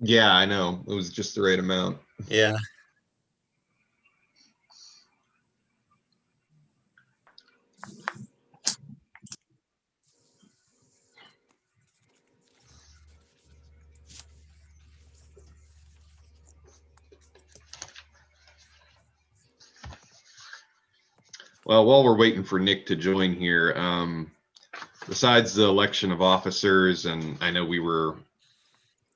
Yeah, I know. It was just the right amount. Yeah. Well, while we're waiting for Nick to join here, besides the election of officers, and I know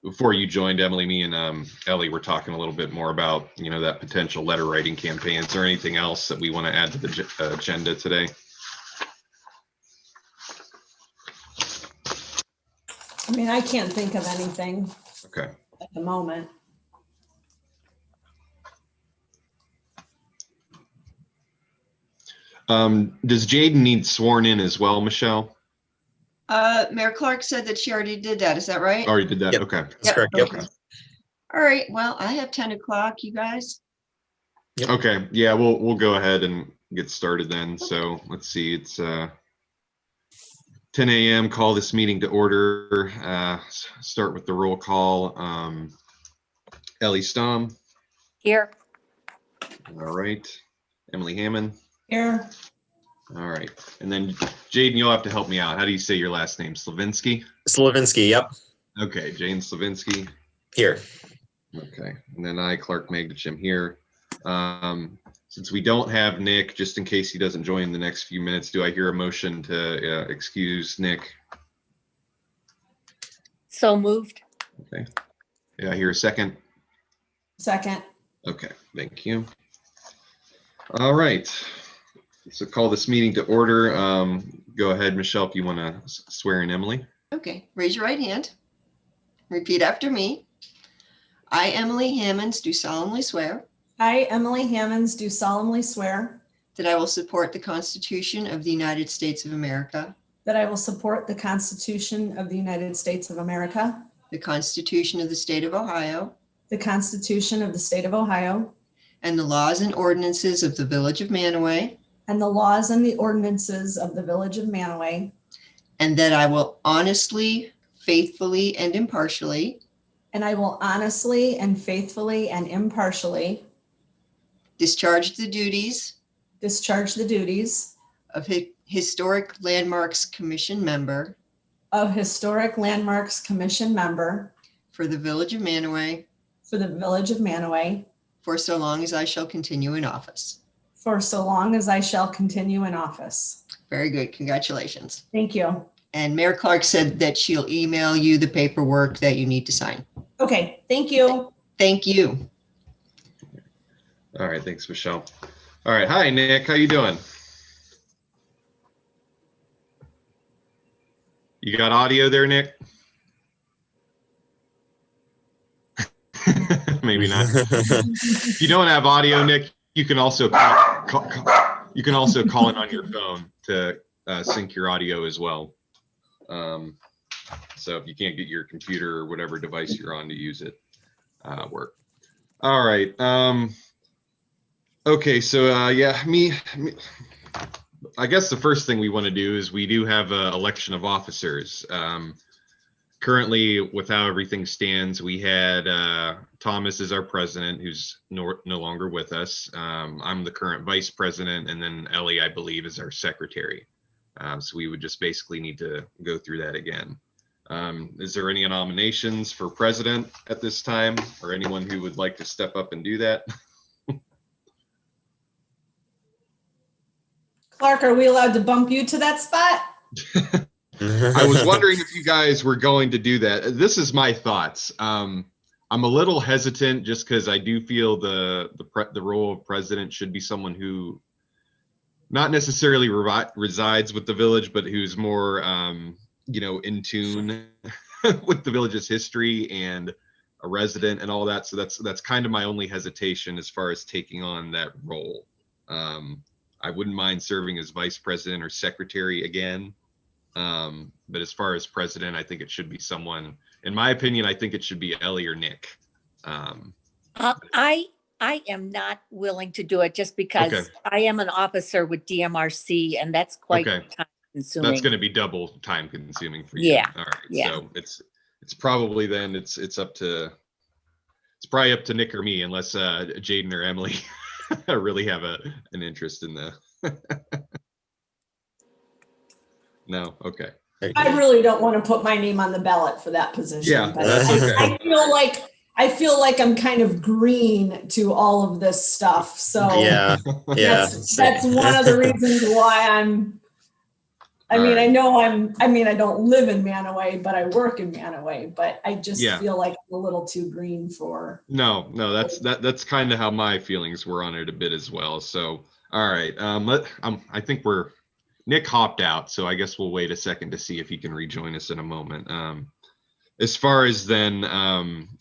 before you joined, Emily, me and Ellie were talking a little bit more about, that potential letter writing campaign. Is there anything else that we want to add to the agenda today? I mean, I can't think of anything Okay. at the moment. Does Jaden need sworn in as well, Michelle? Mayor Clark said that she already did that. Is that right? Already did that? Yep. Okay. That's correct. Yep. Okay. All right. Well, I have 10 o'clock, you guys. Yep. Okay. Yeah, we'll go ahead and get started then. So let's see. It's 10 a.m. Call this meeting to order. Start with the roll call. Ellie Stamm. Here. All right. Emily Hammond. Here, All right. And then Jaden, you'll have to help me out. How do you say your last name? Slavinsky? Slavinsky. Yep. Okay. Jane Slavinsky. Here. Okay. And then I, Clark Magdich, am here. Since we don't have Nick, just in case he doesn't join in the next few minutes, do I hear a motion to excuse Nick? So moved. Okay. Yeah, I hear a second. second. Okay, thank you. All right. So call this meeting to order. Go ahead, Michelle, if you want to swear in Emily. Okay. Raise your right hand. Repeat after me. I, Emily Hammonds, do solemnly swear I, Emily Hammonds, do solemnly swear that I will support the Constitution of the United States of America, that I will support the Constitution of the United States of America, the Constitution of the State of Ohio, the Constitution of the State of Ohio, and the laws and ordinances of the Village of Mantua, and the laws and the ordinances of the Village of Mantua, and that I will honestly, faithfully, and impartially and I will honestly and faithfully and impartially discharge the duties discharge the duties of Historic Landmarks Commission member of Historic Landmarks Commission member for the Village of Mantua for the Village of Mantua for so long as I shall continue in office. for so long as I shall continue in office. Very good. Congratulations. Thank you. And Mayor Clark said that she'll email you the paperwork that you need to sign. Okay, thank you. Thank you. All right, thanks, Michelle. All right, hi, Nick. How you doing? You got audio there, Nick? Maybe not. If you don't have audio, Nick, you can also call in on your phone to sync your audio as well. So if you can't get your computer or whatever device you're on to use it, work. All right. Okay. So yeah, I guess the first thing we want to do is we do have an election of officers. Currently, with how everything stands, we had Thomas as our president, who's no longer with us. I'm the current vice president, and then Ellie, I believe, is our secretary. So we would just basically need to go through that again. Is there any nominations for president at this time, or anyone who would like to step up and do that? Clark, are we allowed to bump you to that spot? I was wondering if you guys were going to do that. This is my thoughts. I'm a little hesitant just because I do feel the role of president should be someone who not necessarily resides with the village, but who's more, in tune with the village's history and a resident and all that. So that's kind of my only hesitation as far as taking on that role. I wouldn't mind serving as vice president or secretary again. But as far as president, I think it should be someone, in my opinion, I think it should be Ellie or Nick. I am not willing to do it just because Okay. I am an officer with DMRC, and that's quite Okay. time consuming. That's going to be double time consuming for you. Yeah, All right. yeah. So it's probably then it's up to It's probably up to Nick or me, unless Jaden or Emily really have an interest in the. No, okay. I really don't want to put my name on the ballot for that position. Yeah, but that's okay. I feel like I'm kind of green to all of this stuff. So Yeah. Yeah. that's one of the reasons why I All mean, right. I don't live in Manaway, but I work in Manaway, but I just Yeah. feel like I'm a little too green for. No, that's kind of how my feelings were on it a bit as well. So, all right. I think Nick hopped out, so I guess we'll wait a second to see if he can rejoin us in a moment. As far as then,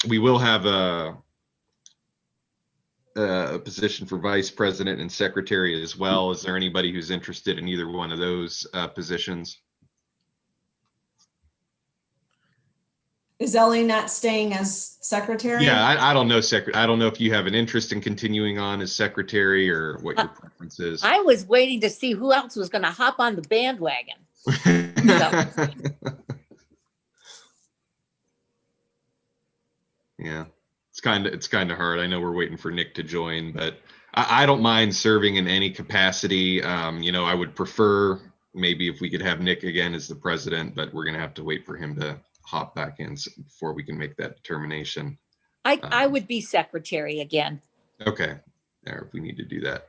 we will have a position for vice president and secretary as well. Is there anybody who's interested in either one of those positions? Is Ellie not staying as secretary? Yeah, I don't know, I don't know if you have an interest in continuing on as secretary or what your preference is. I was waiting to see who else was going to hop on the bandwagon. Yeah, it's kind of hard. I know we're waiting for Nick to join, but I don't mind serving in any capacity. I would prefer maybe if we could have Nick again as the president, but we're gonna have to wait for him to hop back in before we can make that determination. I would be secretary again. Okay, or if we need to do that.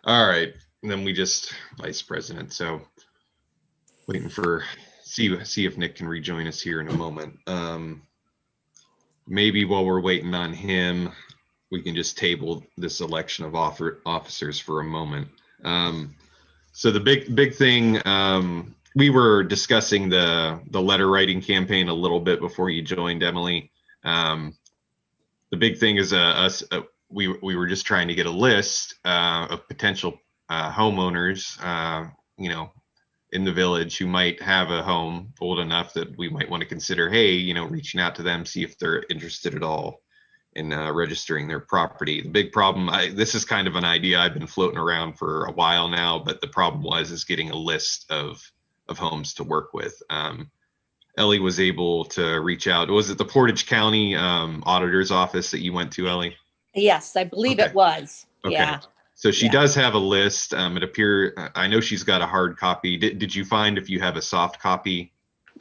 All right, and then we just vice president. So waiting for see if Nick can rejoin us here in a moment. Maybe while we're waiting on him, we can just table this election of officers for a moment. So the big thing, we were discussing the letter writing campaign a little bit before you joined, Emily. The big thing is we were just trying to get a list of potential homeowners, in the village who might have a home old enough that we might want to consider, hey, reaching out to them, see if they're interested at all in registering their property. The big problem, this is kind of an idea I've been floating around for a while now, but the problem is getting a list of homes to work with. Ellie was able to reach out. Was it the Portage County auditor's office that you went to, Ellie? Yes, I believe Okay. it was. Okay. Yeah. So she Yeah. does have a list. I know she's got a hard copy. Did you find if you have a soft copy?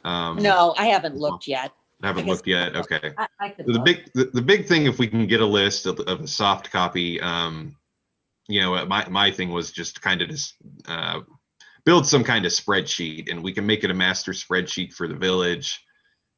No, I haven't looked yet. Haven't looked yet. Okay. I could So look. the big thing, if we can get a list of a soft copy, my thing was just kind of just build some kind of spreadsheet, and we can make it a master spreadsheet for the village.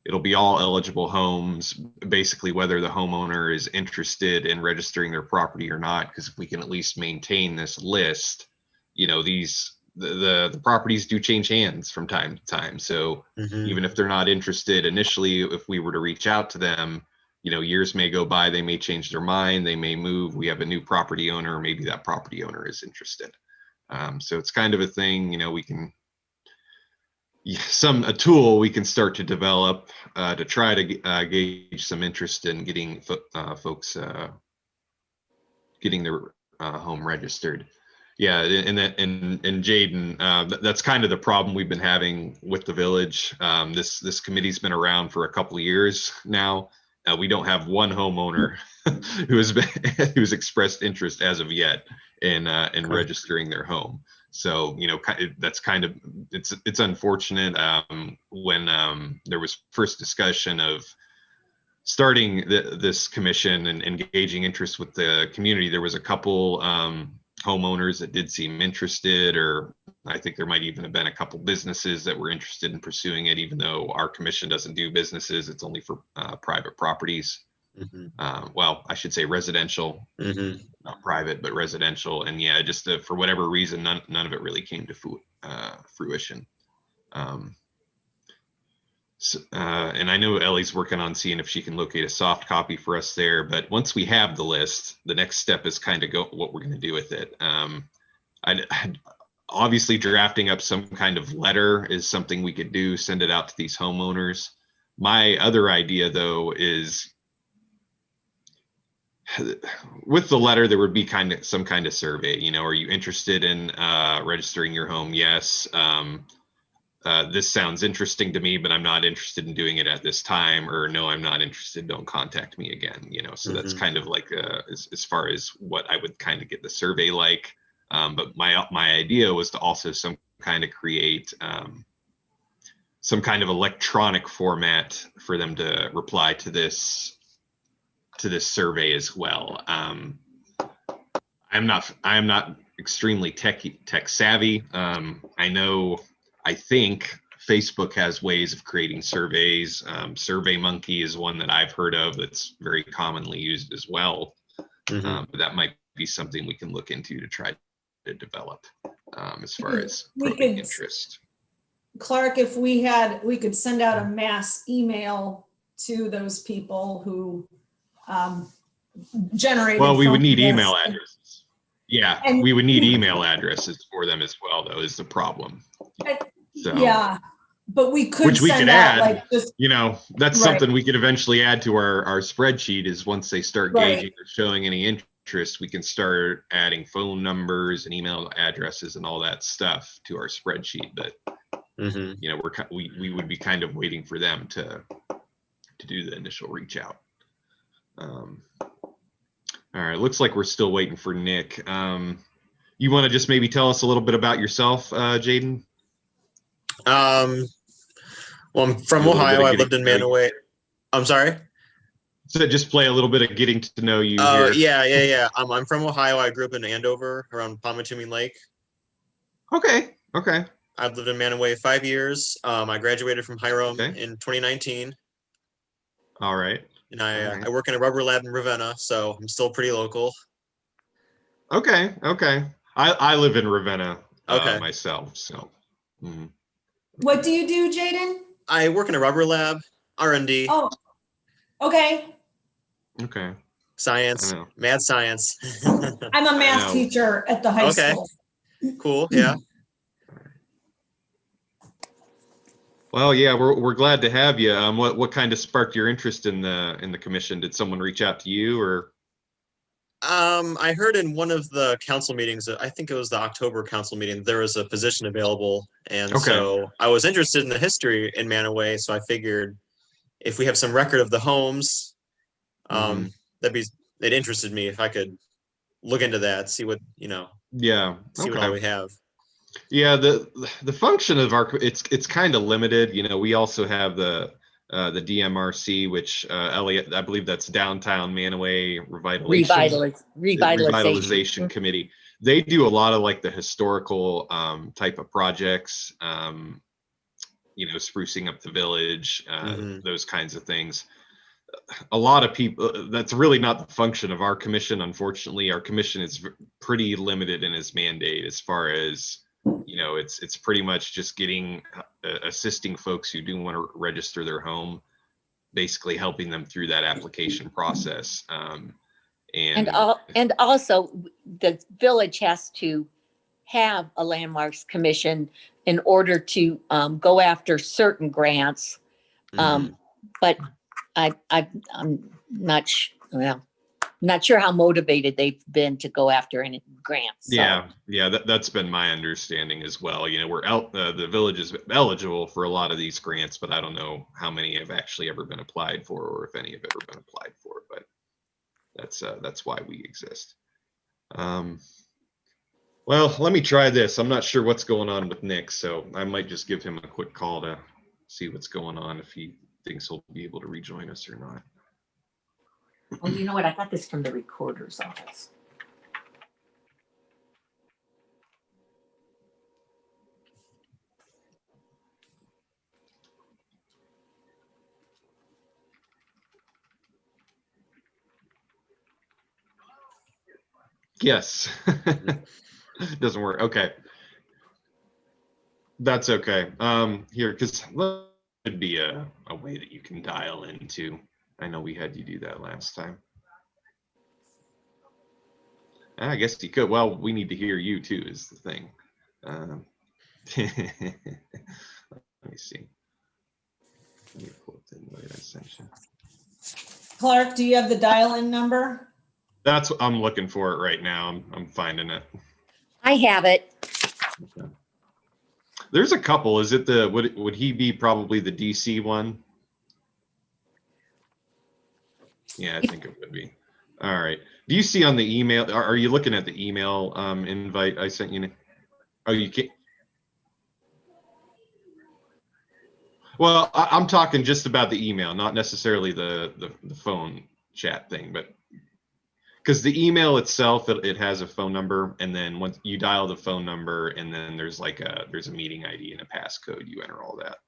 It'll be all eligible homes, basically whether the homeowner is interested in registering their property or not. Because if we can at least maintain this list, the properties do change hands from time to time. So even if they're not interested initially, if we were to reach out to them, years may go by, they may change their mind, they may move. We have a new property owner, or maybe that property owner is interested. So it's kind of a thing, we can. A tool we can start to develop to try to gauge some interest in getting folks getting their home registered. Yeah, and Jaden, that's kind of the problem we've been having with the village. This committee's been around for a couple of years now. We don't have one homeowner who's expressed interest as of yet in registering their home. So that's kind of it's unfortunate. When there was first discussion of starting this commission and engaging interest with the community, there was a couple homeowners that did seem interested, or I think there might even have been a couple businesses that were interested in pursuing it, even though our commission doesn't do businesses. It's only for private properties. Well, I should say residential, not private, but residential. And yeah, just for whatever reason, none of it really came to fruition. And I know Ellie's working on seeing if she can locate a soft copy for us there. But once we have the list, the next step is kind of what we're going to do with it. Obviously, drafting up some kind of letter is something we could do, send it out to these homeowners. My other idea, though, is with the letter, there would be some kind of survey. Are you interested in registering your home? Yes. this sounds interesting to me, but I'm not interested in doing it at this time, or no, I'm not interested, don't contact me again, so that's kind of like as far as what I would kind of get the survey like. But my idea was to also create some kind of electronic format for them to reply to this survey as well. I'm not extremely tech savvy. I think Facebook has ways of creating surveys. SurveyMonkey is one that I've heard of that's very commonly used as well. But that might be something we can look into to try to develop as far as probing interest. Clark, if we could send out a mass email to those people who generated. Well, we would need email lists. addresses. Yeah, And we would need email addresses for them as well, though, is the problem. So, yeah, but we could which we send could out add, like just that's Right. something we could eventually add to our spreadsheet, is once they start Right. gauging or showing any interest, we can start adding phone numbers and email addresses and all that stuff to our spreadsheet. But, we would be kind of waiting for them to do the initial reach out. All right, looks like we're still waiting for Nick. You want to just maybe tell us a little bit about yourself, Jaden? Well, I'm from Ohio. I lived in Mantua. I'm sorry? So just play a little bit of getting to know you here. Yeah. I'm from Ohio. I grew up in Andover around Pomatumie Lake. Okay. I've lived in Mantua 5 years. I graduated from Hiram in 2019. All right. And I work in a rubber lab in Ravenna, so I'm still pretty local. Okay. I live in Ravenna myself, so. What do you do, Jaden? I work in a rubber lab, R&D. Oh, okay. Okay. Science, mad science. I'm a math teacher at the high school. Cool. Yeah. Well, yeah, we're glad to have you. What kind of sparked your interest in the commission? Did someone reach out to you, or? I heard in one of the council meetings, I think it was the October council meeting, there was a position available, and so I was interested in the history in Mantua. So I figured if we have some record of the homes, it interested me if I could look into that, see what see what all we have. Yeah, the function of it's kind of limited. We also have the DMRC, which Elliot, I believe that's Downtown Mantua Revitalization Committee. They do a lot of like the historical type of projects, sprucing up the village, those kinds of things. A lot of people, that's really not the function of our commission. Unfortunately, our commission is pretty limited in its mandate as far as it's pretty much just assisting folks who do want to register their home, basically helping them through that application process. And also the village has to have a landmarks commission in order to go after certain grants. But I'm not sure how motivated they've been to go after any grants. So. Yeah, that's been my understanding as well. The village is eligible for a lot of these grants, but I don't know how many have actually ever been applied for, or if any have ever been applied for. But that's why we exist. Well, let me try this. I'm not sure what's going on with Nick, so I might just give him a quick call to see what's going on, if he thinks he'll be able to rejoin us or not. Oh, you know what? I got this from the recorder's office. Yes. Doesn't work. Okay. That's okay. Here, because there could be a way that you can dial into. I know we had you do that last time. I guess you could. Well, we need to hear you too, is the thing. Let me see. Let me pull up the invite I sent you. Clark, do you have the dial-in number? That's what I'm looking for it right now. I'm finding it. I have it. Okay. There's a couple. Is it would he be probably the DC one? Yeah, I think it would be. All right. Do you see on the email, are you looking at the email invite I sent you? Oh, you can't. Well, I'm talking just about the email, not necessarily the phone chat thing, but because the email itself, it has a phone number, and then once you dial the phone number, and then there's a meeting ID and a passcode. You enter all that.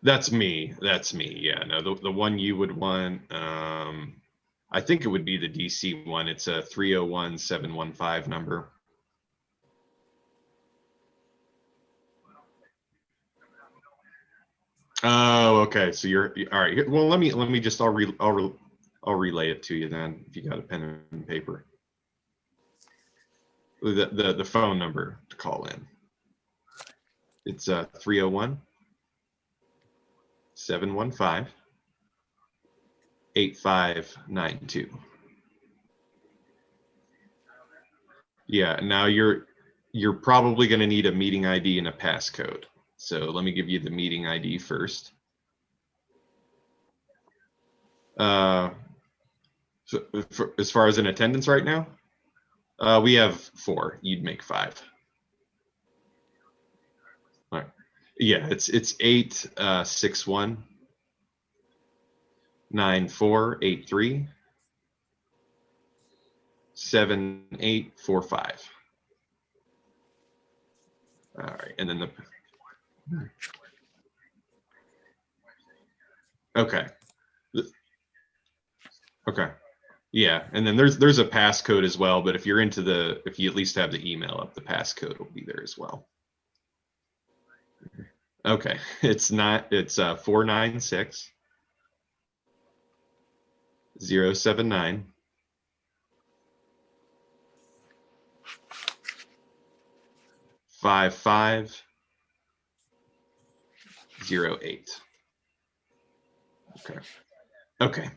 That's me. That's me. Yeah. No, the one you would want, I think it would be the DC one. It's a 301-715 number. Oh, okay. So you're all right. Well, let me just I'll relay it to you then if you got a pen and paper. The phone number to call in. It's 301-715-8592. Yeah, now you're probably going to need a meeting ID and a passcode. So let me give you the meeting ID first. So as far as in attendance right now, we have 4. You'd make 5. All right. Yeah, it's 861 9483 7845. All right, and then okay. Okay. Yeah, and then there's a passcode as well, but if you're if you at least have the email up, the passcode will be there as well. Okay, it's 496 079 5508. Okay. Okay.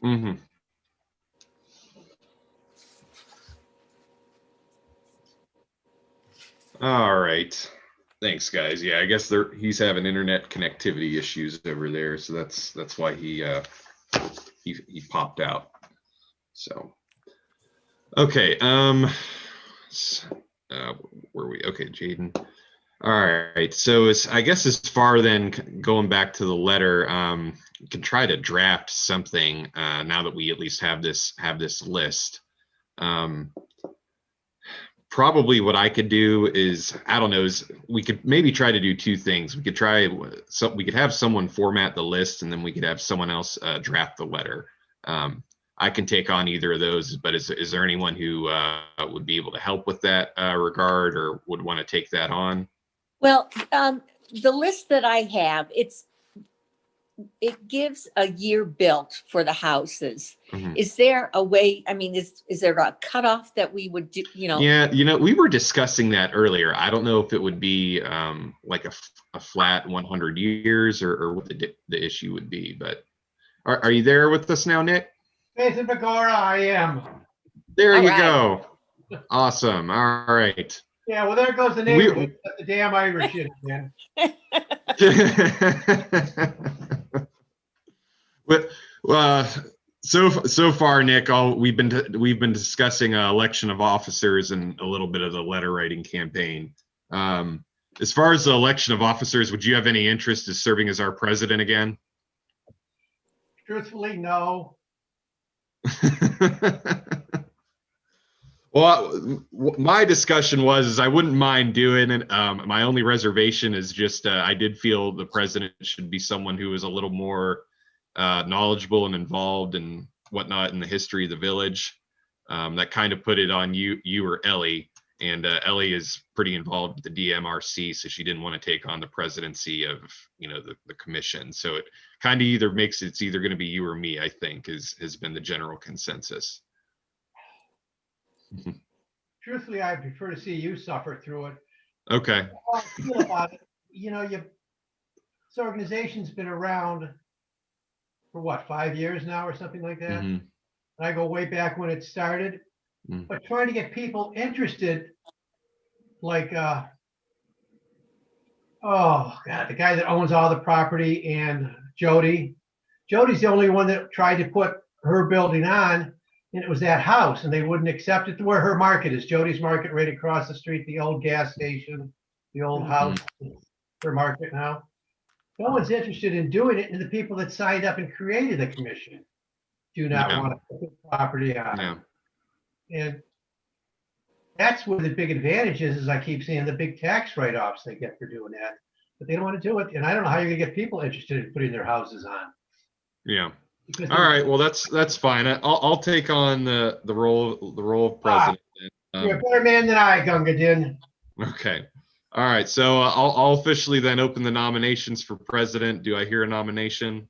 Mm-hmm. All right. Thanks, guys. Yeah, I guess he's having internet connectivity issues over there, so that's why he popped out. So, okay. Where are we? Okay, Jaden. All right. So I guess as far then going back to the letter, you can try to draft something now that we at least have this list. Probably what I could do is, I don't know, is we could maybe try to do 2 things. We could we could have someone format the list, and then we could have someone else draft the letter. I can take on either of those, but is there anyone who would be able to help with that regard, or would want to take that on? Well, the list that I have, it gives a year built for the houses. Mm-hmm. Is there a way, I mean, is there a cutoff that we would do, Yeah, we were discussing that earlier. I don't know if it would be like a flat 100 years or what the issue would be, but are you there with us now, Nick? Jason Pecora, I am. There All you right. go. Awesome. All right. Yeah, well, there goes the neighborhood. The damn Irish shit, man. But so far, Nick, we've been discussing election of officers and a little bit of the letter writing campaign. As far as the election of officers, would you have any interest in serving as our president again? Truthfully, no. Well, my discussion was I wouldn't mind doing it. My only reservation is just I did feel the president should be someone who is a little more knowledgeable and involved and whatnot in the history of the village. That kind of put it on you or Ellie, and Ellie is pretty involved with the DMRC, so she didn't want to take on the presidency of the commission. So it kind of it's either going to be you or me, I think, has been the general consensus. Truthfully, I prefer to see you suffer through it. Okay. How I feel about it, this organization's been around for what, 5 years now or something like that? Mm-hmm. And I go way back when it started. Mm-hmm. But trying to get people interested like, oh God, the guy that owns all the property and Jody. Jody's the only one that tried to put her building on, and it was that house, and they wouldn't accept it to where her market is. Jody's market right across the street, the old gas station, the old house, her market now. No one's interested in doing it, and the people that signed up and created the commission do not want to put the property on. Yeah. And that's where the big advantage is I keep seeing the big tax write-offs they get for doing that. But they don't want to do it, and I don't know how you're gonna get people interested in putting their houses on. Yeah. Because All right. Well, that's fine. I'll take on the role of president. you're a better man than I, Gunga Din. Okay. All right. So I'll officially then open the nominations for president. Do I hear a nomination?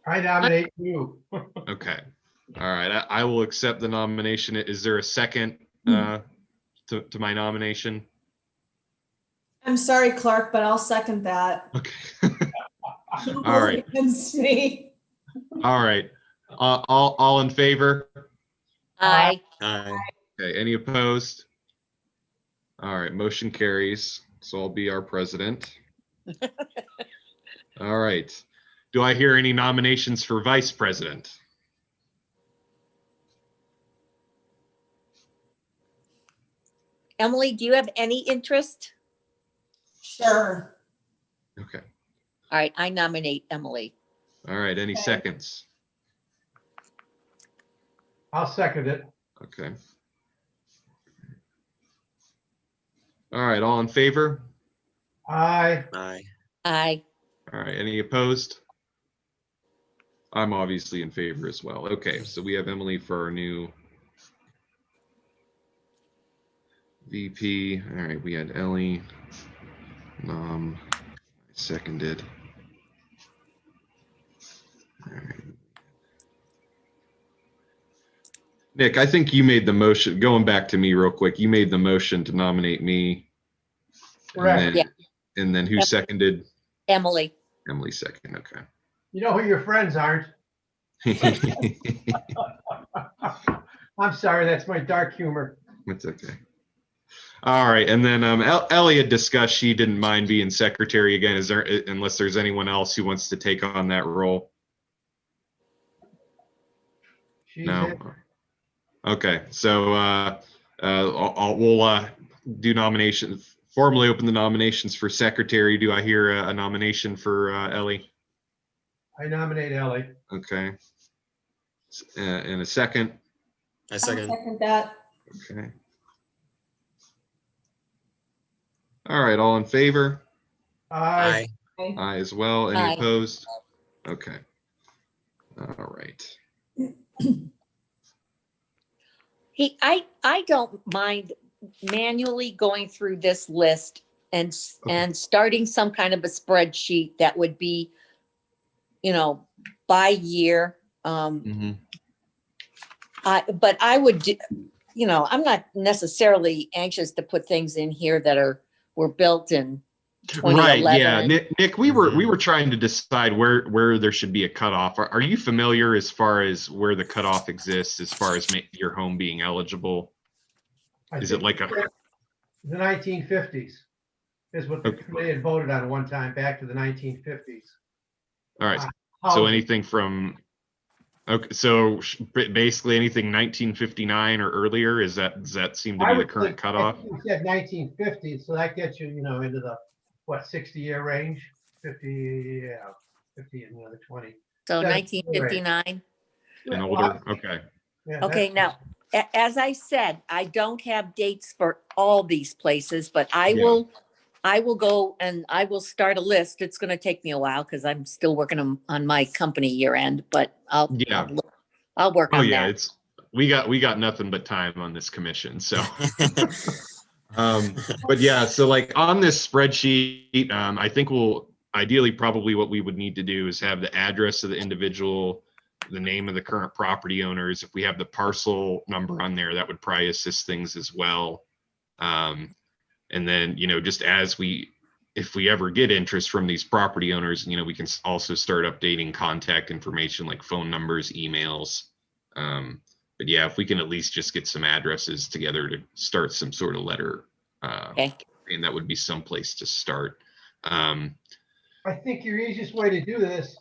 I nominate you. Okay. All right. I will accept the nomination. Is there a second to my nomination? I'm sorry, Clark, but I'll second that. Okay. You All right. voted against me. All right. All in favor? Aye. Aye. Okay. Any opposed? All right. Motion carries. So I'll be our president. All right. Do I hear any nominations for vice president? Emily, do you have any interest? Sure. Okay. All right, I nominate Emily. All right. Any Okay. seconds? I'll second it. Okay. All right. All in favor? Aye. Aye. Aye. All right. Any opposed? I'm obviously in favor as well. Okay. So we have Emily for our new VP. All right. We had Ellie. Seconded. All right. Nick, I think you made the motion. Going back to me real quick, you made the motion to nominate me. Correct. And then, Yeah. and then who Yep. seconded? Emily. Emily second. Okay. You know who your friends aren't. I'm sorry, that's my dark humor. It's okay. All right, and then Ellie had discussed she didn't mind being secretary again. Is there, unless there's anyone else who wants to take on that role? She's No. it. Okay, so we'll do nominations. Formally open the nominations for secretary. Do I hear a nomination for Ellie? I nominate Ellie. Okay. In a second. I I'll second. second that. Okay. All right, all in favor? Aye. Aye. Aye as well. Any Aye. opposed? Okay. All right. I don't mind manually going through this list and starting some kind of a spreadsheet that would be, by year. Mhm. But I would do, I'm not necessarily anxious to put things in here that were built in 2011. Right. Yeah. Nick, we were trying to decide where there should be a cutoff. Are you familiar as far as where the cutoff exists as far as your home being eligible? I Is it think like a, the 1950s is what the Okay. committee had voted on one time, back to the 1950s. all right. So Housing. anything from, okay. So basically anything 1959 or earlier, does that seem to I be the would current think- cutoff? I think you said 1950, so that gets you, into the, 60-year range? 50, yeah, 50 and another 20. So That's 1959. And older? Okay. Yeah, Okay, that's- now, as I said, I don't have dates for all these places, but I Yeah. will go and I will start a list. It's going to take me a while because I'm still working on my company year end, but Yeah. I'll work Oh on yeah. that. We got nothing but time on this commission. So, but yeah, so like on this spreadsheet, I think ideally probably what we would need to do is have the address of the individual, the name of the current property owners. If we have the parcel number on there, that would probably assist things as well. And then, just if we ever get interest from these property owners, we can also start updating contact information like phone numbers, emails. But yeah, if we can at least just get some addresses together to start some sort of letter, Okay. and that would be some place to start. I think your easiest way to do this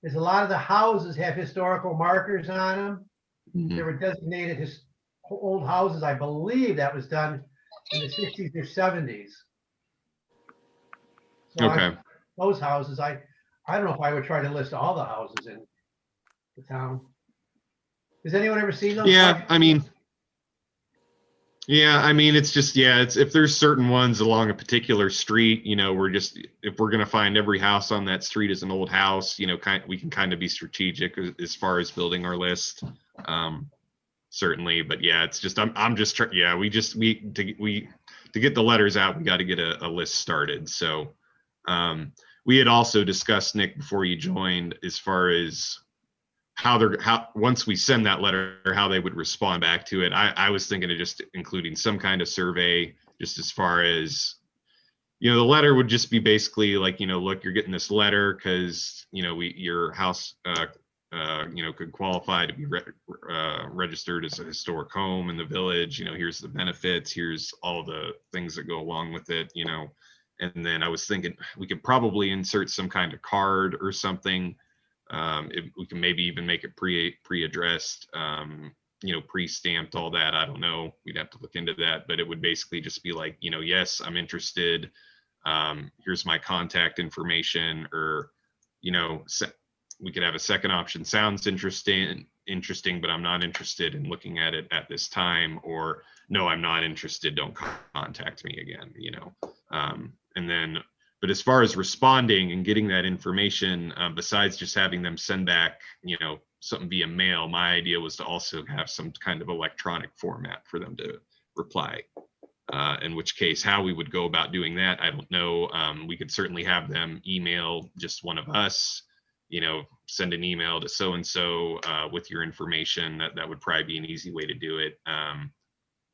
is a lot of the houses have historical markers on them. They were designated as old houses. I believe that was done in the 60s or 70s. So Okay. those houses, I don't know if I would try to list all the houses in the town. Has anyone ever seen those? Yeah, I mean, it's just, it's if there's certain ones along a particular street, if we're gonna find every house on that street is an old house, we can kind of be strategic as far as building our list. Certainly, but yeah, it's just I'm just trying. Yeah, to get the letters out, we got to get a list started. So, we had also discussed, Nick, before you joined, as far as how once we send that letter, how they would respond back to it. I was thinking of just including some kind of survey, just as far as, the letter would just be basically like, look, you're getting this letter because, your house, could qualify to be registered as a historic home in the village. Here's the benefits, here's all the things that go along with it, and then I was thinking we could probably insert some kind of card or something. We can maybe even make it pre-addressed, pre-stamped, all that. I don't know. We'd have to look into that, but it would basically just be like, yes, I'm interested. Here's my contact information, or, we could have a second option. Sounds interesting, but I'm not interested in looking at it at this time, or no, I'm not interested. Don't contact me again, and then, but as far as responding and getting that information, besides just having them send back, something via mail, my idea was to also have some kind of electronic format for them to reply. In which case, how we would go about doing that, I don't know. We could certainly have them email just one of us, send an email to so-and-so with your information. That would probably be an easy way to do it.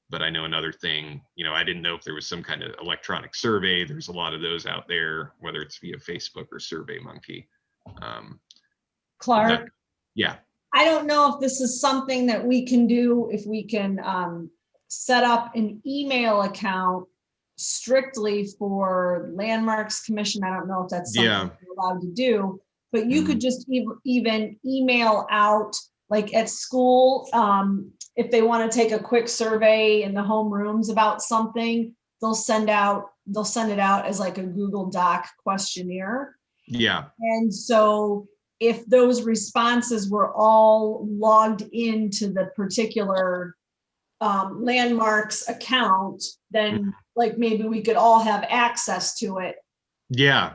But I know another thing, I didn't know if there was some kind of electronic survey. There's a lot of those out there, whether it's via Facebook or SurveyMonkey. Clark, Yeah. I don't know if this is something that we can do, if we can set up an email account strictly for Landmarks Commission. I don't know if that's something we're allowed to do, but you could just even email out, like at school, if they want to take a quick survey in the homerooms about something, they'll send it out as like a Google Doc questionnaire. Yeah. And so if those responses were all logged into the particular Landmarks account, then like maybe we could all have access to it. Yeah.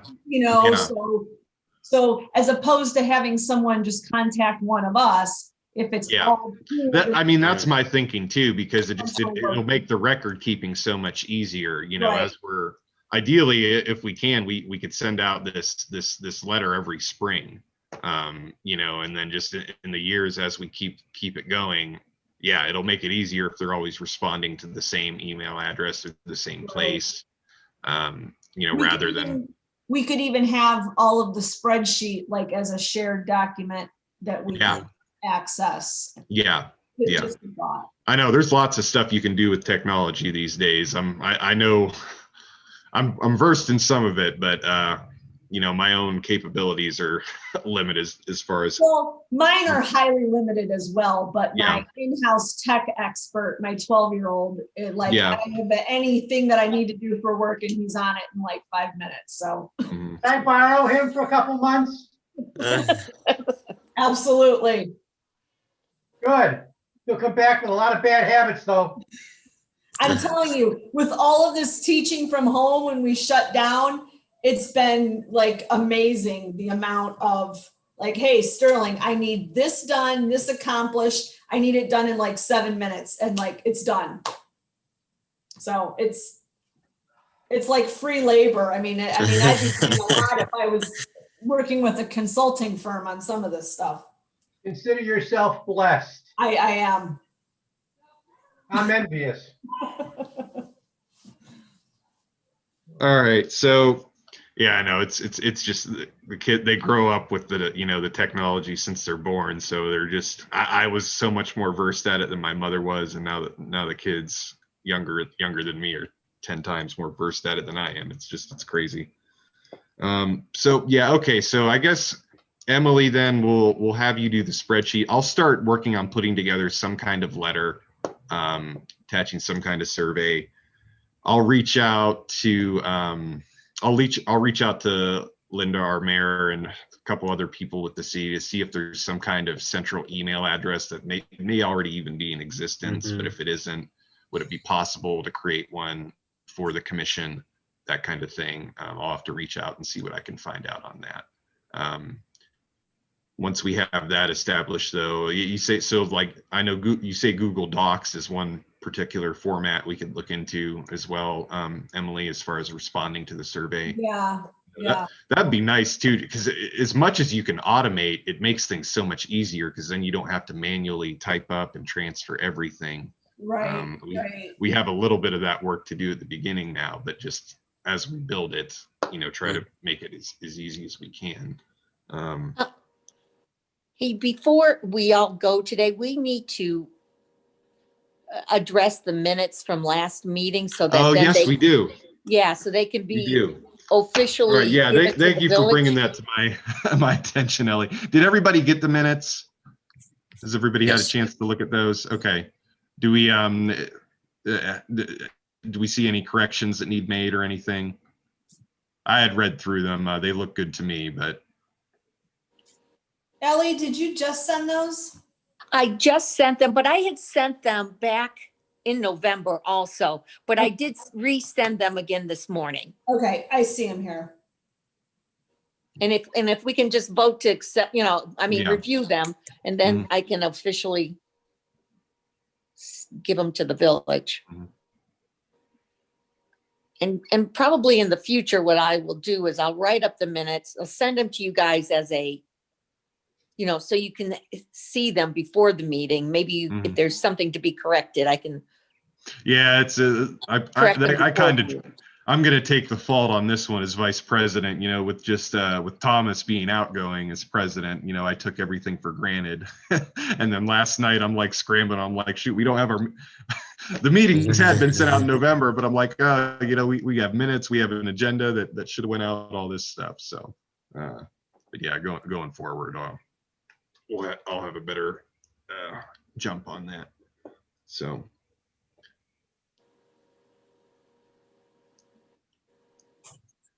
So as opposed to having someone just contact one of us, if it's all that's my thinking too, because it'll make the record keeping so much easier, right. As we're ideally, if we can, we could send out this letter every spring, and then just in the years as we keep it going, it'll make it easier if they're always responding to the same email address or the same place, rather than. We could even have all of the spreadsheet like as a shared document that we can access. Yeah. I know there's lots of stuff you can do with technology these days. I know I'm versed in some of it, but my own capabilities are limited as far as. Well, mine are highly limited as well, but my in-house tech expert, my 12-year-old, I have anything that I need to do for work and he's on it in like 5 minutes. So Can I borrow him for a couple months? Absolutely. Good. He'll come back with a lot of bad habits though. I'm telling you, with all of this teaching from home when we shut down, it's been like amazing the amount of like, hey, Sterling, I need this done, this accomplished. I need it done in like 7 minutes and like it's done. So it's like free labor. I mean, I'd be doing a lot if I was working with a consulting firm on some of this stuff. Consider yourself blessed. I am. I'm envious. All right. So, Yeah, I know. It's just the kid, they grow up with the, the technology since they're born. So they're just, I was so much more versed at it than my mother was. And now the kids younger than me are 10 times more versed at it than I am. It's crazy. So yeah, okay. So I guess Emily, then we'll have you do the spreadsheet. I'll start working on putting together some kind of letter, attaching some kind of survey. I'll reach out to I'll reach out to Linda, our mayor, and a couple other people with the city to see if there's some kind of central email address that may already even be in existence. But if it isn't, would it be possible to create one for the commission, that kind of thing? I'll have to reach out and see what I can find out on that. Once we have that established, though, you say, so like, I know you say Google Docs is one particular format we could look into as well, Emily, as far as responding to the survey. Yeah, yeah. That'd be nice too, because as much as you can automate, it makes things so much easier, because then you don't have to manually type up and transfer everything. Right, right. We have a little bit of that work to do at the beginning now, but just as we build it, try to make it as easy as we can. Hey, before we all go today, we need to address the minutes from last meeting so that yes, we do. Yeah, so they can be officially. All right, yeah, thank you for bringing that to my attention, Ellie. Did everybody get the minutes? Has everybody had a chance to look at those? Okay. Do we see any corrections that need made or anything? I had read through them. They look good to me, but. Ellie, did you just send those? I just sent them, but I had sent them back in November also, but I did resend them again this morning. Okay, I see them here. And if we can just vote to accept, review them, and then I can officially give them to the village. And probably in the future, what I will do is I'll write up the minutes. I'll send them to you guys as a, so you can see them before the meeting. Maybe if there's something to be corrected, I can. Yeah, I'm going to take the fault on this one as vice president, with just with Thomas being outgoing as president. I took everything for granted. And then last night I'm like scrambling. I'm like, shoot, we don't have the meetings had been sent out in November, but I'm like, we have minutes, we have an agenda that should have went out, all this stuff. So, but yeah, going forward, I'll have a better jump on that. So.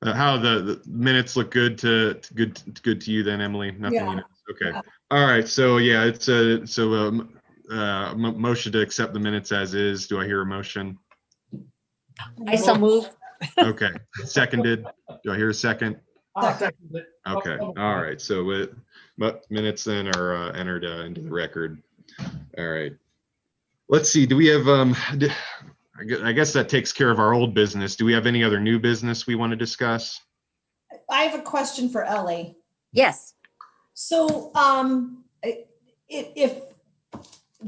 How the minutes look good to you then, Emily? Nothing. Okay. Yeah. All right. So yeah, it's motion to accept the minutes as is. Do I hear a motion? I so move. Okay. Seconded. Do I hear a second? I'll second it. Okay. All right. So minutes then are entered into the record. All right. Let's see. Do we have I guess that takes care of our old business. Do we have any other new business we want to discuss? I have a question for Ellie. Yes. So, if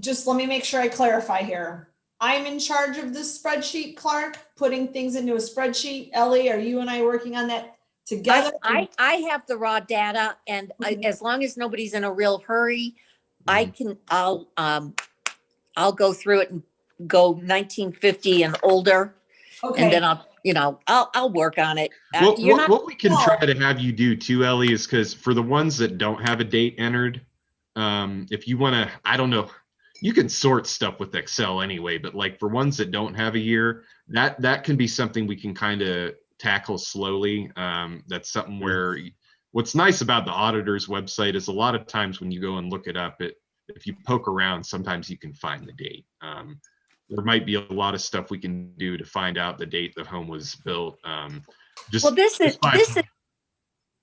just let me make sure I clarify here. I'm in charge of this spreadsheet, Clark, putting things into a spreadsheet. Ellie, are you and I working on that together? I have the raw data, and as long as nobody's in a real hurry, I'll go through it and go 1950 and older. Okay. And then I'll work on it. What we can try to have you do too, Ellie, is because for the ones that don't have a date entered, if you want to, I don't know, you can sort stuff with Excel anyway, but like for ones that don't have a year, that can be something we can kind of tackle slowly. That's something where what's nice about the auditor's website is a lot of times when you go and look it up, if you poke around, sometimes you can find the date. There might be a lot of stuff we can do to find out the date the home was built. This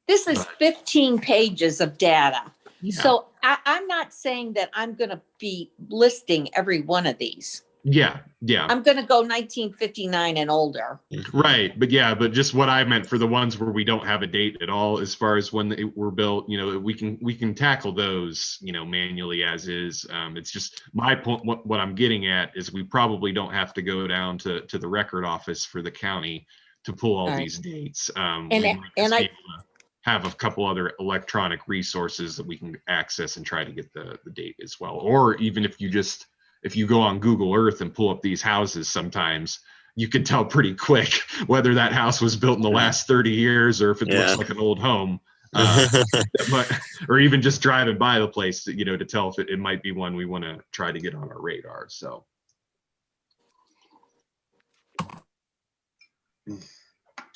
is 15 pages of data. Yeah. So I'm not saying that I'm going to be listing every one of these. Yeah. I'm going to go 1959 and older. Right. But just what I meant for the ones where we don't have a date at all, as far as when they were built, we can tackle those, manually as is. It's just my point. What I'm getting at is we probably don't have to go down to the record office for the county to pull all All right. these dates. And We I- might and just I- be able to have a couple other electronic resources that we can access and try to get the date as well. Or even if you go on Google Earth and pull up these houses, sometimes you can tell pretty quick whether that house was built in the last 30 years or if it Yeah. looks like an old home. But or even just driving by the place, to tell if it might be one we want to try to get on our radar. So.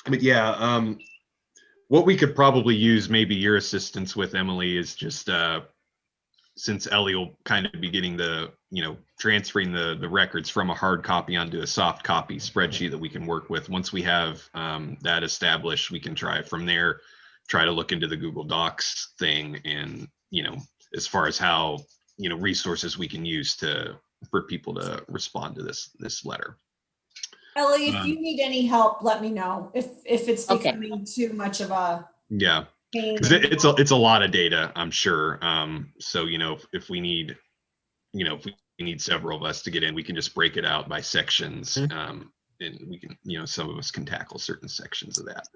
But yeah, what we could probably use maybe your assistance with, Emily, is just since Ellie will kind of be getting transferring the records from a hard copy onto a soft copy spreadsheet that we can work with. Once we have that established, we can try from there, try to look into the Google Docs thing and, as far as how, resources we can use for people to respond to this letter. Ellie, if you need any help, let me know. If it's Okay. becoming too much of a Yeah. pain. Because it's a lot of data, I'm sure. So if we need, if we need several of us to get in, we can just break it out by sections, and we can, some of us can tackle certain sections of that.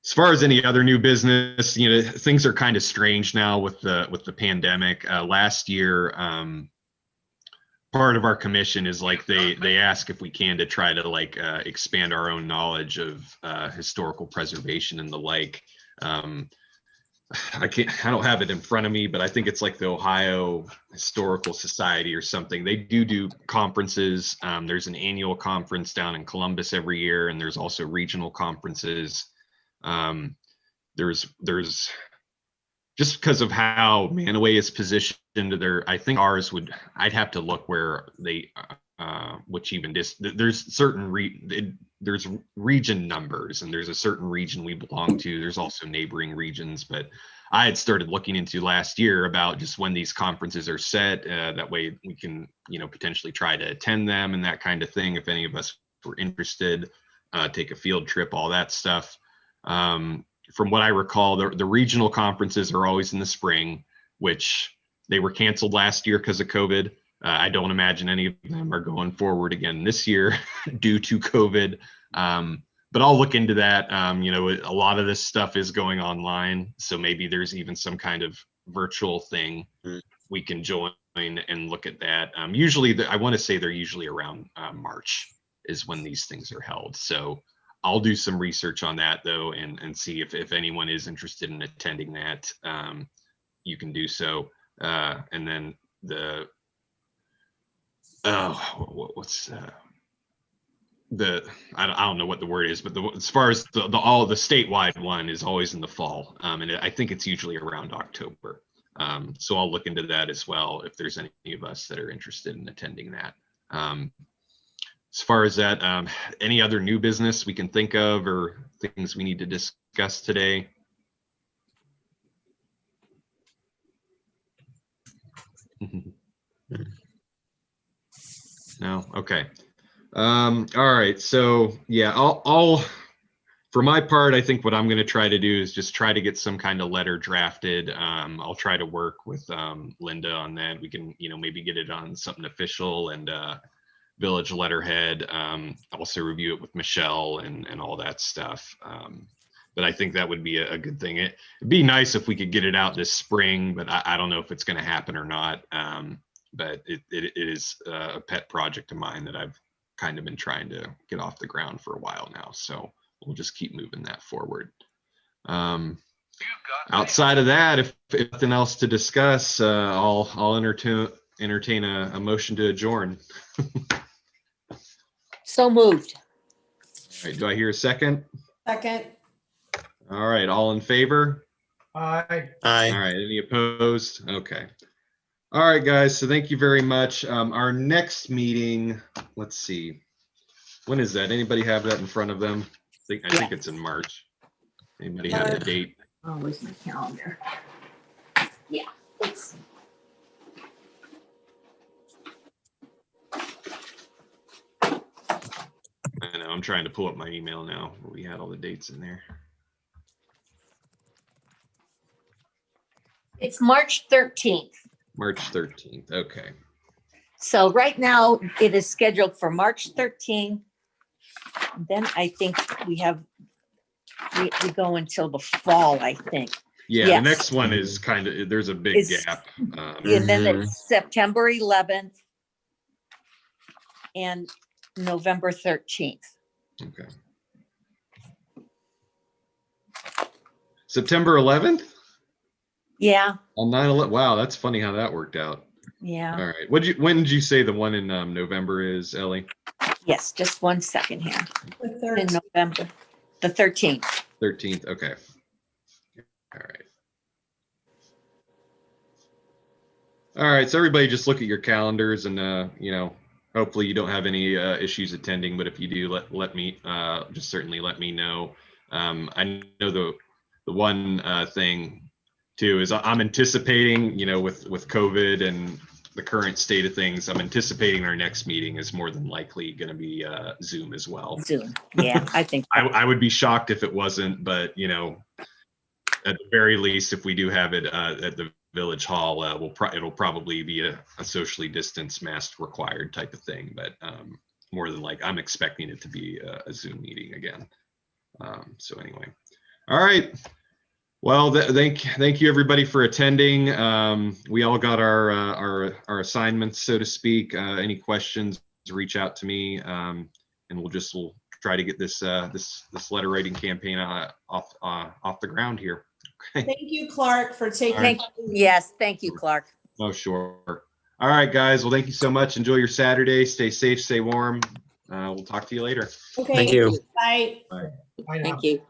As far as any other new business, things are kind of strange now with the pandemic. Last year, part of our commission is like they ask if we can to try to expand our own knowledge of historical preservation and the like. I don't have it in front of me, but I think it's like the Ohio Historical Society or something. They do conferences. There's an annual conference down in Columbus every year, and there's also regional conferences. There's just because of how Mantua is positioned there, I think I'd have to look where they, there's certain, there's region numbers and there's a certain region we belong to. There's also neighboring regions, but I had started looking into last year about just when these conferences are set. That way we can, potentially try to attend them and that kind of thing. If any of us were interested, take a field trip, all that stuff. From what I recall, the regional conferences are always in the spring, which they were canceled last year because of COVID. I don't imagine any of them are going forward again this year due to COVID. But I'll look into that. A lot of this stuff is going online, so maybe there's even some kind of virtual thing we can join and look at that. Usually, I want to say they're usually around March is when these things are held. So I'll do some research on that though, and see if anyone is interested in attending that. You can do so. And then I don't know what the word is, but as far as the statewide one is always in the fall. And I think it's usually around October. So I'll look into that as well if there's any of us that are interested in attending that. As far as that, any other new business we can think of or things we need to discuss today? No? Okay. All right. So yeah, I'll for my part, I think what I'm going to try to do is just try to get some kind of letter drafted. I'll try to work with Linda on that. We can, maybe get it on something official and village letterhead, also review it with Michelle and all that stuff. But I think that would be a good thing. It'd be nice if we could get it out this spring, but I don't know if it's going to happen or not. But it is a pet project of mine that I've kind of been trying to get off the ground for a while now. So we'll just keep moving that forward. Outside of that, if nothing else to discuss, I'll entertain a motion to adjourn. So moved. All right, do I hear a second? Second. All right, all in favor? Aye. Aye. All right, any opposed? Okay. All right, guys, so thank you very much. Our next meeting, let's see. When is that? Anybody have that in front of them? I think it's in March. Anybody have the date? Oh, where's my calendar? Yeah, it's. I know, I'm trying to pull up my email now where we had all the dates in there. It's March 13th. March 13th, okay. So right now it is scheduled for March 13th Then I think we we go until the fall, I think. Yeah, Yes. the next one is kind of, there's a big It's- gap. And then it's September 11th and November 13th. Okay. September 11th Yeah, on 9/11. Wow, that's funny how that worked out. yeah. All right. When did you say the one in November is, Ellie? Yes, just one second here. The In 13th. November, the 13th. 13th. Okay. All right. All right. So everybody just look at your calendars and, you know, hopefully you don't have any issues attending, but if you do, let me, just certainly let me know. I know the one thing too is I'm anticipating, you know, with COVID and the current state of things, I'm anticipating our next meeting is more than likely going to be Zoom as well. Zoom. Yeah, I think. I would be shocked if it wasn't, but you know, at the very least, if we do have it at the village hall, it'll probably be a socially distanced, mask required type of thing. But more than like, I'm expecting it to be a Zoom meeting again. So anyway, all right. Well, thank you everybody for attending. We all got our assignments, so to speak. Any questions, reach out to me, and we'll try to get this letter writing campaign off the ground here. Okay. Thank you, Clark, for taking. Right. Yes, thank you, Clark. Oh, sure. All right, guys. Well, thank you so much. Enjoy your Saturday. Stay safe, stay warm. We'll talk to you later. Okay. Thank you. Bye. Bye now. Thank you.